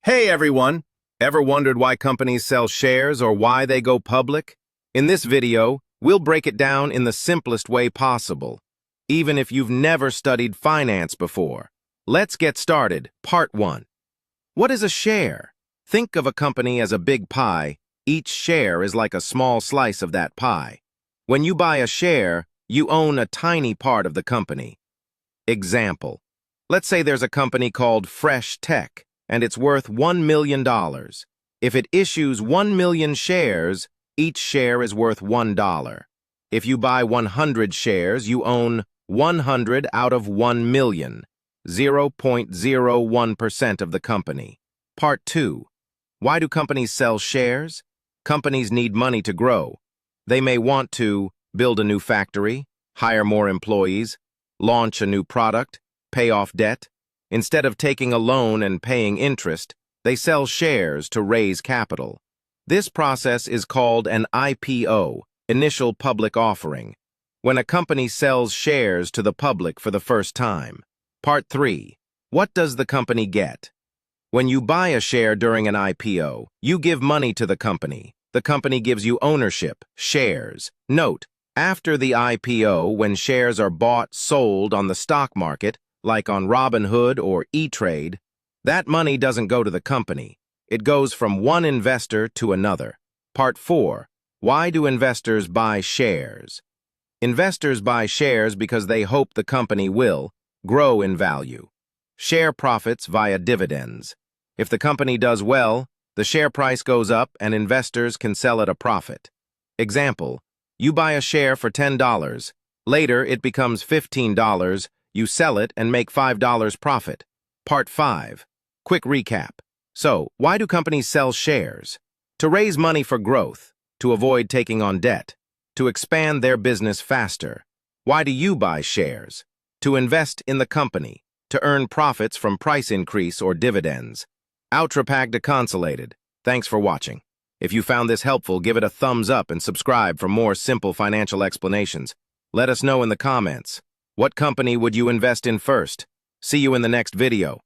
Hey everyone! Ever wondered why companies sell shares or why they go public? In this video, we'll break it down in the simplest way possible, even if you've never studied finance before. Let's get started. Part 1. What is a share? Think of a company as a big pie. Each share is like a small slice of that pie. When you buy a share, you own a tiny part of the company. Example. Let's say there's a company called Fresh Tech, and it's worth $1 million. If it issues 1 million shares, each share is worth $1. If you buy 100 shares, you own 100 out of 1 million, 0.01% of the company. Part 2. Why do companies sell shares? Companies need money to grow. They may want to build a new factory, hire more employees, launch a new product, pay off debt. Instead of taking a loan and paying interest, they sell shares to raise capital. This process is called an IPO, initial public offering, when a company sells shares to the public for the first time. Part 3. What does the company get? When you buy a share during an IPO, you give money to the company. The company gives you ownership, shares. Note, after the IPO, when shares are bought, sold on the stock market, like on Robinhood or E-Trade, that money doesn't go to the company. It goes from one investor to another. Part 4. Why do investors buy shares? Investors buy shares because they hope the company will grow in value. Share profits via dividends. If the company does well, the share price goes up and investors can sell at a profit. Example, you buy a share for $10. Later, it becomes $15. You sell it and make $5 profit. Part 5. Quick recap. So, why do companies sell shares? To raise money for growth, to avoid taking on debt, to expand their business faster. Why do you buy shares? To invest in the company, to earn profits from price increase or dividends. Outrapagdeconsolated. Thanks for watching. If you found this helpful, give it a thumbs up and subscribe for more simple financial explanations. Let us know in the comments. What company would you invest in first? See you in the next video.